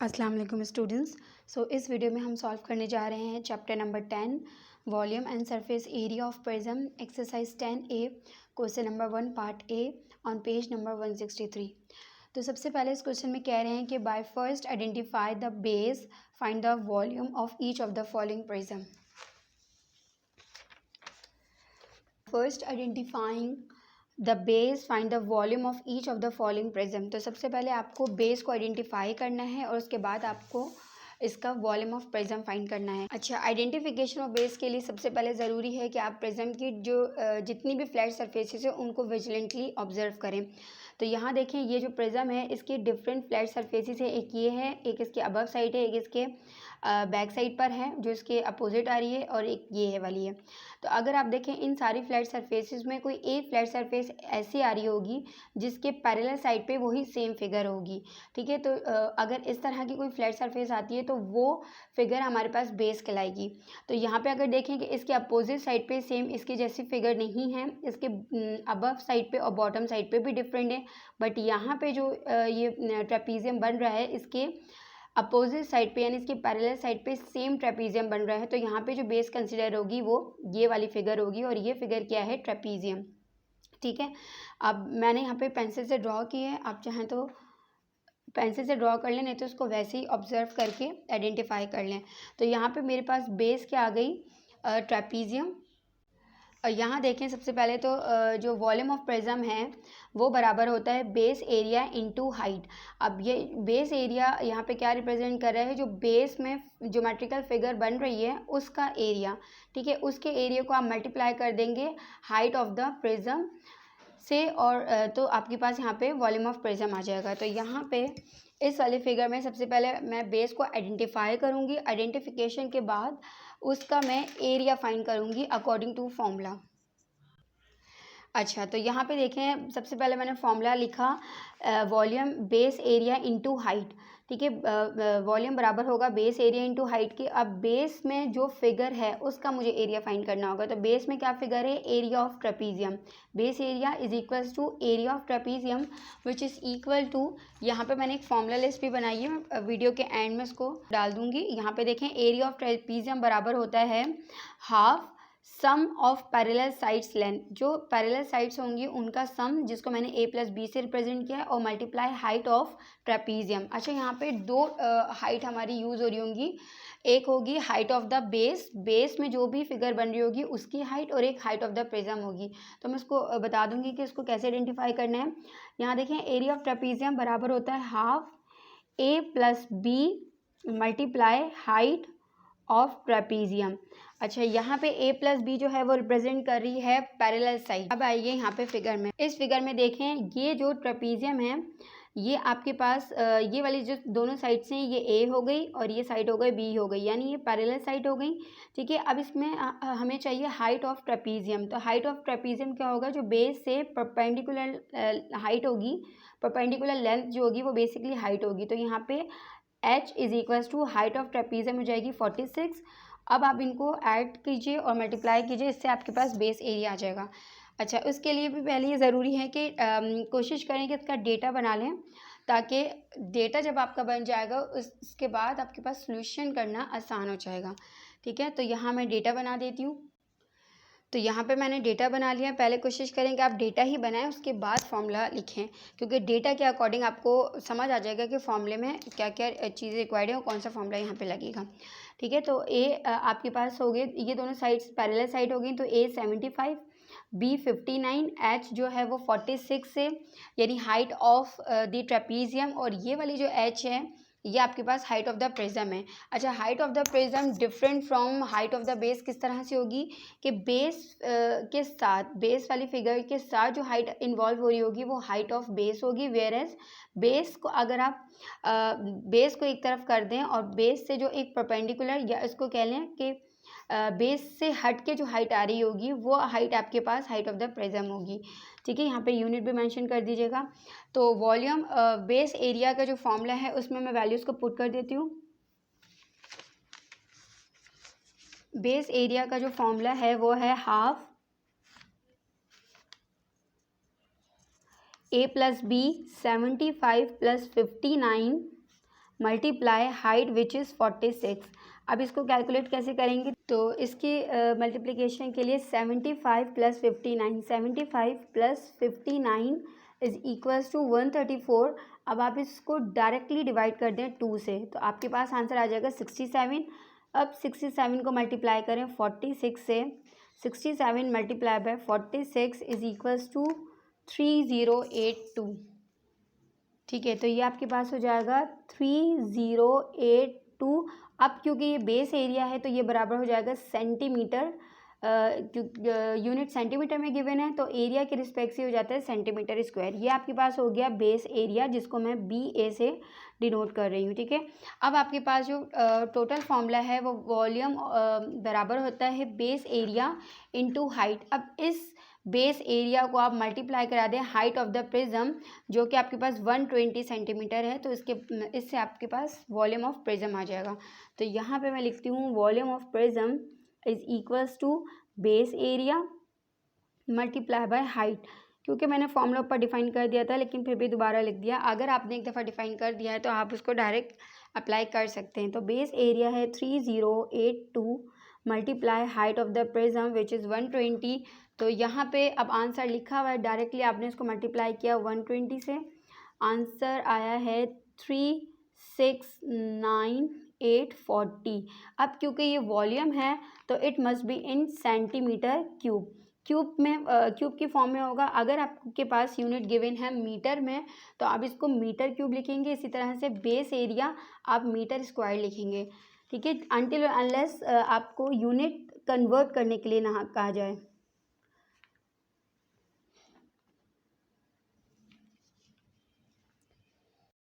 अस्सलाम वालेकुम स्टूडेंट्स। इस वीडियो में हम सॉल्व करने जा रहे हैं chapter number 10 volume and surface area of prism exercise 10A question number 1 part A on page number 163। तो सबसे पहले इस क्वेश्चन में कह रहे हैं कि by first identify the base, find the volume of each of the following prism. First identifying the base, find the volume of each of the following prism. तो सबसे पहले आपको बेस को आइडेंटिफाई करना है और उसके बाद आपको इसका वॉल्यूम ऑफ प्रिज्म फाइंड करना है। अच्छा, आइडेंटिफिकेशन ऑफ बेस के लिए सबसे पहले ज़रूरी है कि आप प्रिज्म की जो जितनी भी फ्लैट सरफेसेस है उनको विजिलेंटली ऑब्जर्व करें। तो यहाँ देखें, ये जो प्रिज्म है इसकी डिफरेंट फ्लैट सरफेसेस है। एक ये है, एक इसके अबव साइड है, एक इसके बैक साइड पर है जो इसके अपोजिट आ रही है, और एक ये है वाली है। तो अगर आप देखें इन सारी फ्लैट सरफेसेस में कोई एक फ्लैट सरफेस ऐसी आ रही होगी जिसके पैरेलल साइड पे वही सेम फिगर होगी। ठीक है, तो अगर इस तरह की कोई फ्लैट सरफेस आती है तो वो फिगर हमारे पास बेस कहलाएगी। तो यहाँ पे अगर देखें कि इसके अपोजिट साइड पे सेम इसकी जैसी फिगर नहीं है, इसके अबव साइड पे और बॉटम साइड पे भी डिफरेंट है, बट यहाँ पे जो ये ट्रेपीजियम बन रहा है इसके अपोजिट साइड पे यानी इसके पैरेलल साइड पे सेम ट्रेपीजियम बन रहा है। तो यहाँ पे जो बेस कंसिडर होगी वो ये वाली फिगर होगी, और ये फिगर क्या है? ट्रेपीजियम। ठीक है, अब मैंने यहाँ पे पेंसिल से ड्रॉ की है, आप चाहें तो पेंसिल से ड्रॉ कर लें, नहीं तो इसको वैसे ही ऑब्जर्व करके आइडेंटिफाई कर लें। तो यहाँ पे मेरे पास बेस क्या आ गई? ट्रेपीजियम। यहाँ देखें, सबसे पहले तो जो वॉल्यूम ऑफ प्रिज्म है वो बराबर होता है बेस एरिया इनटू हाइट। अब ये बेस एरिया यहाँ पे क्या रिप्रेजेंट कर रहा है? जो बेस में ज्योमेट्रिकल फिगर बन रही है उसका एरिया। ठीक है, उसके एरिया को आप मल्टीप्लाई कर देंगे हाइट ऑफ द प्रिज्म से, और तो आपके पास यहाँ पे वॉल्यूम ऑफ प्रिज्म आ जाएगा। तो यहाँ पे इस वाले फिगर में सबसे पहले मैं बेस को आइडेंटिफाई करूँगी, आइडेंटिफिकेशन के बाद उसका मैं एरिया फाइंड करूँगी अकॉर्डिंग टू फॉर्मूला। अच्छा, तो यहाँ पे देखें, सबसे पहले मैंने फॉर्मूला लिखा volume base area into height. ठीक है, वॉल्यूम बराबर होगा बेस एरिया इनटू हाइट के। अब बेस में जो फिगर है उसका मुझे एरिया फाइंड करना होगा। तो बेस में क्या फिगर है? Area of trapezium. Base area is equals to area of trapezium which is equal to, यहाँ पे मैंने एक फॉर्मूला लिस्ट भी बनाई है, मैं वीडियो के एंड में इसको डाल दूँगी। यहाँ पे देखें, एरिया ऑफ ट्रेपीजियम बराबर होता है half sum of parallel sides length. जो पैरेलल साइड्स होंगी उनका सम, जिसको मैंने a प्लस बी से रिप्रेजेंट किया है, और मल्टीप्लाई हाइट ऑफ ट्रेपीजियम। अच्छा, यहाँ पे दो हाइट हमारी यूज़ हो रही होंगी। एक होगी height of the base, base में जो भी फिगर बन रही होगी उसकी हाइट, और एक हाइट ऑफ द प्रिज्म होगी। तो मैं इसको बता दूंगी कि इसको कैसे आइडेंटिफाई करना है। यहाँ देखें, एरिया ऑफ ट्रेपीजियम बराबर होता है half a plus B multiply height of trapezium. अच्छा, यहाँ पे a प्लस बी जो है वो रिप्रेजेंट कर रही है पैरेलल साइड। अब आइए यहाँ पे फिगर में, इस फिगर में देखें, ये जो ट्रेपीजियम है ये आपके पास ये वाली जो दोनों साइड्स हैं ये a हो गई और ये साइड हो गई b हो गई, यानी ये पैरेलल साइड हो गई। ठीक है, अब इसमें हमें चाहिए हाइट ऑफ ट्रेपीजियम। तो हाइट ऑफ ट्रेपीजियम क्या होगा? जो बेस से परपेंडिकुलर हाइट होगी, परपेंडिकुलर लेंथ जो होगी वो बेसिकली हाइट होगी। तो यहाँ पे h is equals to height of trapezium हो जाएगी 46। अब आप इनको ऐड कीजिए और मल्टीप्लाई कीजिए, इससे आपके पास बेस एरिया आ जाएगा। अच्छा, उसके लिए भी पहले ये ज़रूरी है कि कोशिश करें कि इसका डेटा बना लें, ताकि डेटा जब आपका बन जाएगा उसके बाद आपके पास सॉल्यूशन करना आसान हो जाएगा। ठीक है, तो यहाँ मैं डेटा बना देती हूँ। तो यहाँ पे मैंने डेटा बना लिया। पहले कोशिश करें कि आप डेटा ही बनाएं, उसके बाद फॉर्मूला लिखें, क्योंकि डेटा के अकॉर्डिंग आपको समझ आ जाएगा कि फॉर्मूले में क्या क्या चीज़ें रिक्वायर्ड है और कौन सा फॉर्मूला यहाँ पे लगेगा। ठीक है, तो आपके पास हो गए, ये दोनों साइड्स पैरेलल साइड हो गई। तो a 75, b 59, h जो है वो 46 से, यानी हाइट ऑफ द ट्रेपीजियम, और ये वाली जो h है ये आपके पास हाइट ऑफ द प्रिज्म है। अच्छा, height of the prism different from height of the base किस तरह से होगी कि बेस के साथ, बेस वाली फिगर के साथ जो हाइट इन्वॉल्व हो रही होगी वो हाइट ऑफ बेस होगी। वेयर एज बेस को अगर आप बेस को एक तरफ कर दें और बेस से जो एक परपेंडिकुलर, या इसको कह लें कि बेस से हट के जो हाइट आ रही होगी वो हाइट आपके पास हाइट ऑफ द प्रिज्म होगी। ठीक है, यहाँ पे यूनिट भी मेंशन कर दीजिएगा। तो वॉल्यूम बेस एरिया का जो फॉर्मूला है उसमें मैं वैल्यूज़ को पुट कर देती हूँ। बेस एरिया का जो फॉर्मूला है वो है half a plus B 75 plus 59 multiply height which is 46। अब इसको कैलकुलेट कैसे करेंगे, तो इसकी मल्टीप्लिकेशन के लिए 75 + 59, 75 + 59 इज इक्वल्स टू 134। अब आप इसको डायरेक्टली डिवाइड कर दें 2 से, तो आपके पास आंसर आ जाएगा 67। अब 67 को मल्टीप्लाई करें 46 से, 67 multiply by 46 is equals to 3082। ठीक है, तो ये आपके पास हो जाएगा 3082। अब क्योंकि ये बेस एरिया है तो ये बराबर हो जाएगा सेंटीमीटर, यूनिट सेंटीमीटर में गिवन है तो एरिया के रिस्पेक्ट से हो जाता है सेंटीमीटर स्क्वायर। ये आपके पास हो गया बेस एरिया, जिसको मैं BA से डिनोट कर रही हूँ। ठीक है, अब आपके पास जो टोटल फॉर्मूला है वो वॉल्यूम बराबर होता है बेस एरिया इनटू हाइट। अब इस बेस एरिया को आप मल्टीप्लाई करा दें हाइट ऑफ द प्रिज्म, जो कि आपके पास 120 सेंटीमीटर है, तो इससे आपके पास वॉल्यूम ऑफ प्रिज्म आ जाएगा। तो यहाँ पे मैं लिखती हूँ volume of prism is equals to base area multiply by height. क्योंकि मैंने फॉर्मूला ऊपर डिफाइन कर दिया था लेकिन फिर भी दोबारा लिख दिया। अगर आपने एक दफ़ा डिफाइन कर दिया है तो आप उसको डायरेक्ट अप्लाई कर सकते हैं। तो बेस एरिया है 3082 multiply height of the prism which is 120। तो यहाँ पे अब आंसर लिखा हुआ है, डायरेक्टली आपने इसको मल्टीप्लाई किया 120 से, आंसर आया है 369840। अब क्योंकि ये वॉल्यूम है तो it must be in centimetre cube. Cube की फॉर्म में होगा। अगर आपके पास यूनिट गिवन है मीटर में तो आप इसको मीटर क्यूब लिखेंगे। इसी तरह से बेस एरिया आप मीटर स्क्वायर लिखेंगे। ठीक है, अनटिल अनलेस आपको यूनिट कन्वर्ट करने के लिए ना कहा जाए।